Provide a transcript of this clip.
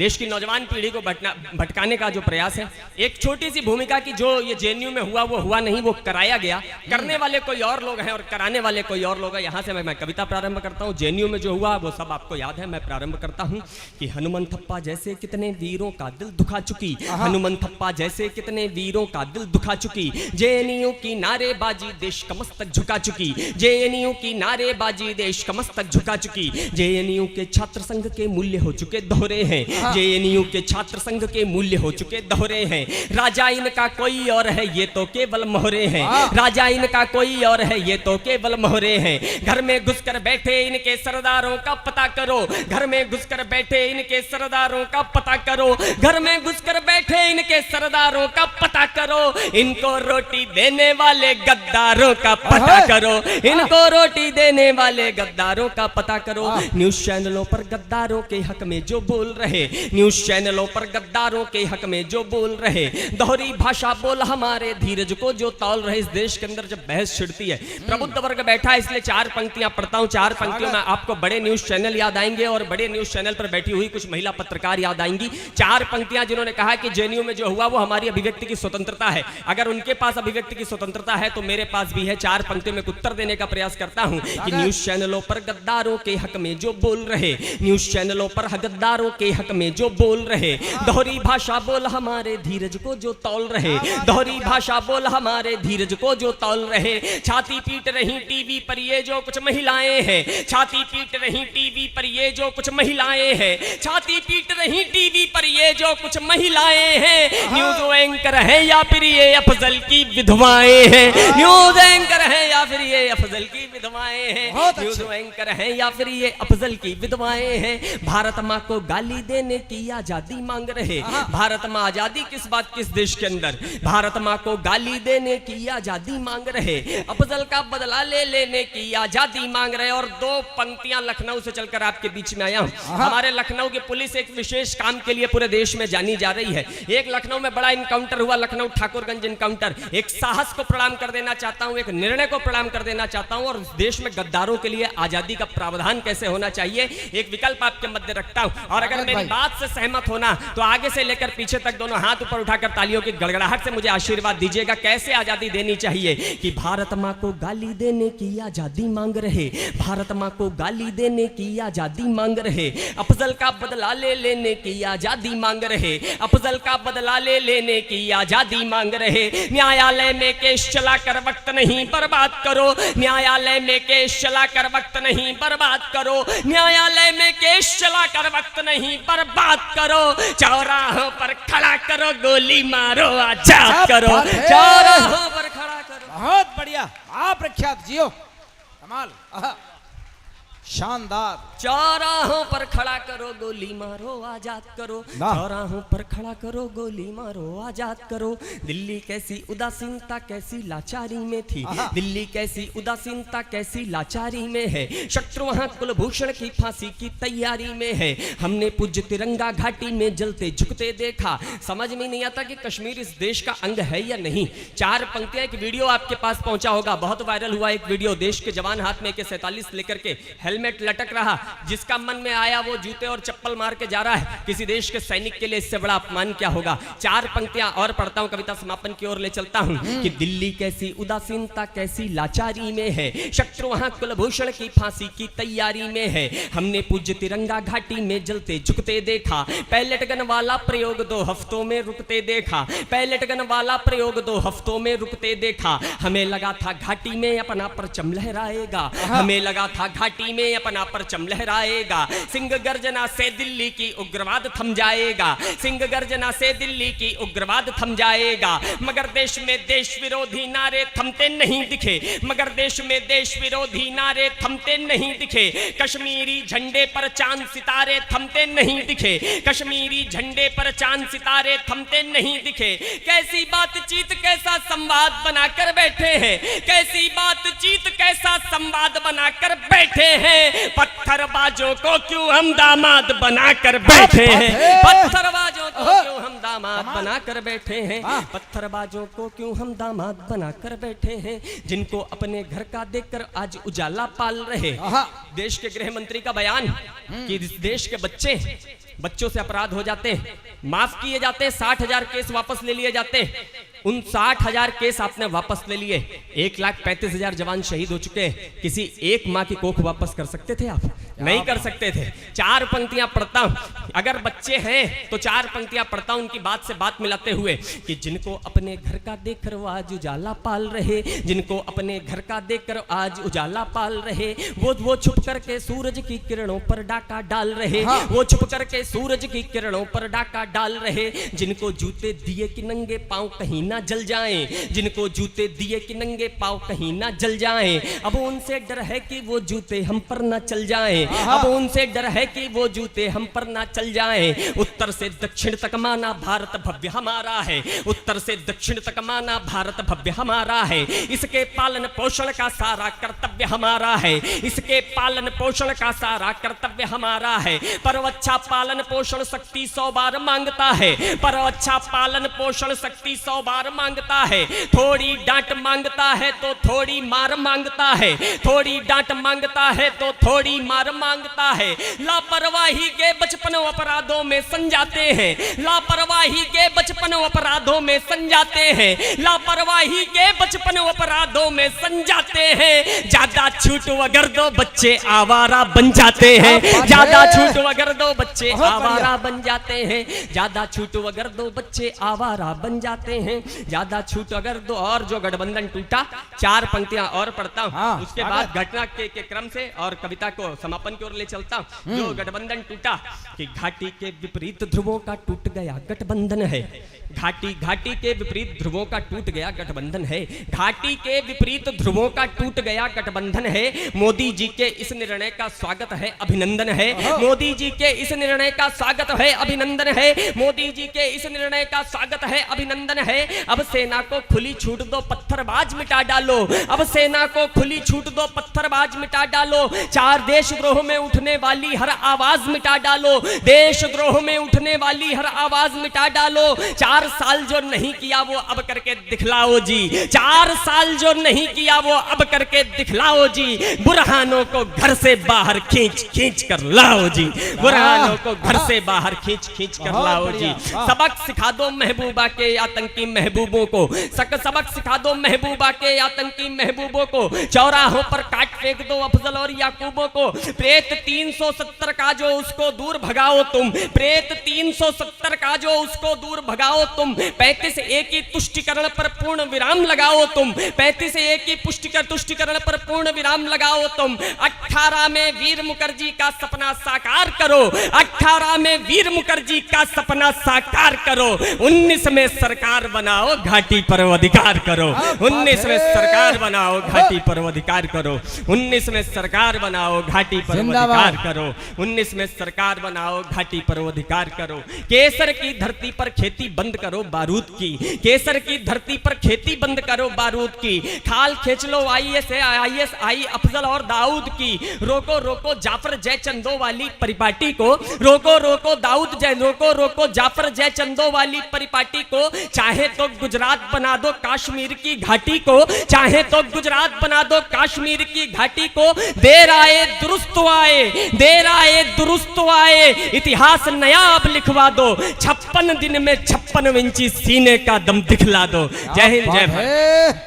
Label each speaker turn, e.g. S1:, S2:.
S1: देश की नौजवान पीढ़ी को भटकाने का जो प्रयास है। एक छोटी सी भूमिका की, जो ये जेएनयू में हुआ वो हुआ नहीं, वो कराया गया। करने वाले कोई और लोग हैं और कराने वाले कोई और लोग हैं। यहाँ से मैं कविता प्रारंभ करता हूँ। जेएनयू में जो हुआ वो सब आपको याद है। मैं प्रारंभ करता हूँ कि हनुमंथप्पा जैसे कितने वीरों का दिल दुखा चुकी, हनुमंथप्पा जैसे कितने वीरों का दिल दुखा चुकी, जेएनयू की नारेबाजी देश का मस्तक झुका चुकी, जेएनयू की नारेबाजी देश का मस्तक झुका चुकी। जेएनयू के छात्र संघ के मूल्य हो चुके दोहरे हैं, जेएनयू के छात्र संघ के मूल्य हो चुके दोहरे हैं। राजा इनका कोई और है, ये तो केवल मोहरे हैं, राजा इनका कोई और है, ये तो केवल मोहरे हैं। घर में घुसकर बैठे इनके सरदारों का पता करो, घर में घुसकर बैठे इनके सरदारों का पता करो, घर में घुसकर बैठे इनके सरदारों का पता करो। इनको रोटी देने वाले गद्दारों का पता करो, इनको रोटी देने वाले गद्दारों का पता करो। न्यूज चैनलों पर गद्दारों के हक में जो बोल रहे, न्यूज चैनलों पर गद्दारों के हक में जो बोल रहे, दोहरी भाषा बोल हमारे धीरज को जो तौल रहे। इस देश के अंदर जब बहस छिड़ती है, प्रबुद्ध वर्ग बैठा है, इसलिए चार पंक्तियां पढ़ता हूं। चार पंक्तियों में आपको बड़े न्यूज चैनल याद आएंगे और बड़े न्यूज चैनल पर बैठी हुई कुछ महिला पत्रकार याद आएंगी। चार पंक्तियां जिन्होंने कहा कि जेएनयू में जो हुआ वो हमारी अभिव्यक्ति की स्वतंत्रता है। अगर उनके पास अभिव्यक्ति की स्वतंत्रता है तो मेरे पास भी है। चार पंक्तियों में उत्तर देने का प्रयास करता हूं कि न्यूज चैनलों पर गद्दारों के हक में जो बोल रहे, न्यूज चैनलों पर गद्दारों के हक में जो बोल रहे, दोहरी भाषा बोल हमारे धीरज को जो तौल रहे, दोहरी भाषा बोल हमारे धीरज को जो तौल रहे। छाती पीट रही टीवी पर ये जो कुछ महिलाएं हैं, छाती पीट रही टीवी पर ये जो कुछ महिलाएं हैं, छाती पीट रही टीवी पर ये जो कुछ महिलाएं हैं। न्यूज एंकर है या फिर ये अफजल की विधवाएं हैं, न्यूज एंकर है या फिर ये अफजल की विधवाएं हैं, न्यूज एंकर है या फिर ये अफजल की विधवाएं हैं। भारत माँ को गाली देने की आजादी मांग रहे, भारत माँ आजादी किस बात, किस देश के अंदर, भारत माँ को गाली देने की आजादी मांग रहे, अफजल का बदला ले लेने की आजादी मांग रहे। और दो पंक्तियां लखनऊ से चलकर आपके बीच में आया हूं। हमारे लखनऊ की पुलिस एक विशेष काम के लिए पूरे देश में जानी जा रही है। एक लखनऊ में बड़ा इनकाउंटर हुआ, लखनऊ ठाकुरगंज इनकाउंटर। एक साहस को प्रणाम कर देना चाहता हूं, एक निर्णय को प्रणाम कर देना चाहता हूं, और देश में गद्दारों के लिए आजादी का प्रावधान कैसे होना चाहिए एक विकल्प आपके मध्य रखता हूं। और अगर मेरी बात से सहमत होना तो आगे से लेकर पीछे तक दोनों हाथ ऊपर उठाकर तालियों की गड़गड़ाहट से मुझे आशीर्वाद दीजिएगा। कैसे आजादी देनी चाहिए कि भारत माँ को गाली देने की आजादी मांग रहे, भारत माँ को गाली देने की आजादी मांग रहे, अफजल का बदला ले लेने की आजादी मांग रहे, अफजल का बदला ले लेने की आजादी मांग रहे। न्यायालय में केस चलाकर वक्त नहीं बर्बाद करो, न्यायालय में केस चलाकर वक्त नहीं बर्बाद करो, न्यायालय में केस चलाकर वक्त नहीं बर्बाद करो। चौराहों पर खड़ा करो, गोली मारो, आजाद करो, चौराहों पर खड़ा करो।
S2: बहुत बढ़िया, आप प्रख्यात जियो, कमाल, शानदार।
S1: चौराहों पर खड़ा करो, गोली मारो, आजाद करो, चौराहों पर खड़ा करो, गोली मारो, आजाद करो। दिल्ली कैसी उदासीनता कैसी लाचारी में थी, दिल्ली कैसी उदासीनता कैसी लाचारी में है, शत्रु वहां कुलभूषण की फांसी की तैयारी में है। हमने पूज्य तिरंगा घाटी में जलते झुकते देखा, समझ में नहीं आता कि कश्मीर इस देश का अंग है या नहीं। चार पंक्तियां, एक वीडियो आपके पास पहुंचा होगा, बहुत वायरल हुआ एक वीडियो। देश के जवान हाथ में AK-47 लेकर के हेलमेट लटक रहा, जिसका मन में आया वो जूते और चप्पल मार के जा रहा है। किसी देश के सैनिक के लिए इससे बड़ा अपमान क्या होगा। चार पंक्तियां और पढ़ता हूं, कविता समापन की ओर ले चलता हूं कि दिल्ली कैसी उदासीनता कैसी लाचारी में है, शत्रु वहां कुलभूषण की फांसी की तैयारी में है। हमने पूज्य तिरंगा घाटी में जलते झुकते देखा, पैलेट गन वाला प्रयोग 2 हफ्तों में रुकते देखा, पैलेट गन वाला प्रयोग 2 हफ्तों में रुकते देखा। हमें लगा था घाटी में अपना परचम लहराएगा, हमें लगा था घाटी में अपना परचम लहराएगा। सिंह गर्जना से दिल्ली की उग्रवाद थम जाएगा, सिंह गर्जना से दिल्ली की उग्रवाद थम जाएगा। मगर देश में देश विरोधी नारे थमते नहीं दिखे, मगर देश में देश विरोधी नारे थमते नहीं दिखे। कश्मीरी झंडे पर चांद सितारे थमते नहीं दिखे, कश्मीरी झंडे पर चांद सितारे थमते नहीं दिखे। कैसी बातचीत कैसा संवाद बनाकर बैठे हैं, कैसी बातचीत कैसा संवाद बनाकर बैठे हैं। पत्थरबाजों को क्यों हम दामाद बनाकर बैठे हैं, पत्थरबाजों को क्यों हम दामाद बनाकर बैठे हैं, पत्थरबाजों को क्यों हम दामाद बनाकर बैठे हैं। जिनको अपने घर का देखकर आज उजाला पाल रहे। देश के गृह मंत्री का बयान कि देश के बच्चे बच्चों से अपराध हो जाते हैं, माफ किए जाते हैं, 60,000 केस वापस ले लिए जाते हैं। उन 60,000 केस आपने वापस ले लिए, 1,35,000 जवान शहीद हो चुके हैं। किसी एक माँ की कोख वापस कर सकते थे आप? नहीं कर सकते थे। 4 पंक्तियां पढ़ता हूं, अगर बच्चे हैं तो 4 पंक्तियां पढ़ता हूं उनकी बात से बात मिलाते हुए कि जिनको अपने घर का देखकर वो आज उजाला पाल रहे, जिनको अपने घर का देखकर आज उजाला पाल रहे, वो छुप करके सूरज की किरणों पर डाका डाल रहे, वो छुप करके सूरज की किरणों पर डाका डाल रहे, जिनको जूते दिए कि नंगे पांव कहीं ना जल जाएं, जिनको जूते दिए कि नंगे पांव कहीं ना जल जाएं, अब उनसे डर है कि वो जूते हम पर ना चल जाएं, अब उनसे डर है कि वो जूते हम पर ना चल जाएं। उत्तर से दक्षिण तक माना भारत भव्य हमारा है, उत्तर से दक्षिण तक माना भारत भव्य हमारा है, इसके पालन पोषण का सारा कर्तव्य हमारा है, इसके पालन पोषण का सारा कर्तव्य हमारा है। पर अच्छा पालन पोषण शक्ति 100 बार मांगता है, पर अच्छा पालन पोषण शक्ति 100 बार मांगता है। थोड़ी डांट मांगता है तो थोड़ी मार मांगता है, थोड़ी डांट मांगता है तो थोड़ी मार मांगता है। लापरवाही के बचपन अपराधों में संजाते हैं, लापरवाही के बचपन अपराधों में संजाते हैं, लापरवाही के बचपन अपराधों में संजाते हैं। ज्यादा छूट अगर दो बच्चे आवारा बन जाते हैं, ज्यादा छूट अगर दो बच्चे आवारा बन जाते हैं, ज्यादा छूट अगर दो बच्चे आवारा बन जाते हैं, ज्यादा छूट अगर दो। और जो गठबंधन टूटा, 4 पंक्तियां और पढ़ता हूं, उसके बाद घटना के क्रम से और कविता को समापन की ओर ले चलता हूं। जो गठबंधन टूटा कि घाटी के विपरीत ध्रुवों का टूट गया गठबंधन है, घाटी के विपरीत ध्रुवों का टूट गया गठबंधन है, घाटी के विपरीत ध्रुवों का टूट गया गठबंधन है। मोदी जी के इस निर्णय का स्वागत है, अभिनंदन है, मोदी जी के इस निर्णय का स्वागत है, अभिनंदन है, मोदी जी के इस निर्णय का स्वागत है, अभिनंदन है। अब सेना को खुली छूट दो, पत्थरबाज मिटा डालो, अब सेना को खुली छूट दो, पत्थरबाज मिटा डालो। 4 देशद्रोह में उठने वाली हर आवाज मिटा डालो, देशद्रोह में उठने वाली हर आवाज मिटा डालो। 4 साल जो नहीं किया वो अब करके दिखलाओ जी, 4 साल जो नहीं किया वो अब करके दिखलाओ जी। बुरहानों को घर से बाहर खींच खींच कर लाओ जी, बुरहानों को घर से बाहर खींच खींच कर लाओ जी। सबक सिखा दो महबूबा के आतंकी महबूबों को, सबक सिखा दो महबूबा के आतंकी महबूबों को। चौराहों पर काट फेंक दो अफजल और याकूबों को। प्रेत 370 का जो उसको दूर भगाओ तुम, प्रेत 370 का जो उसको दूर भगाओ तुम। 35A की तुष्टिकरण पर पूर्ण विराम लगाओ तुम, 35A की तुष्टिकरण पर पूर्ण विराम लगाओ तुम। 18 में वीर मुखर्जी का सपना साकार करो, 18 में वीर मुखर्जी का सपना साकार करो। 19 में सरकार बनाओ, घाटी पर अधिकार करो, 19 में सरकार बनाओ, घाटी पर अधिकार करो, 19 में सरकार बनाओ, घाटी पर अधिकार करो, 19 में सरकार बनाओ, घाटी पर अधिकार करो। केसर की धरती पर खेती बंद करो बारूद की, केसर की धरती पर खेती बंद करो बारूद की। खाल खींच लो ISI अफजल और दाऊद की। रोको रोको जाफर जय चंदो वाली परिपाटी को, रोको रोको रोको जाफर जय चंदो वाली परिपाटी को। चाहे तो गुजरात बना दो कश्मीर की घाटी को, चाहे तो गुजरात बना दो कश्मीर की घाटी को। देर आए दुरुस्त आए, देर आए दुरुस्त आए, इतिहास नया अब लिखवा दो। 56 दिन में 56 इंची सीने का दम दिखला दो। जय हिंद, जय भारत।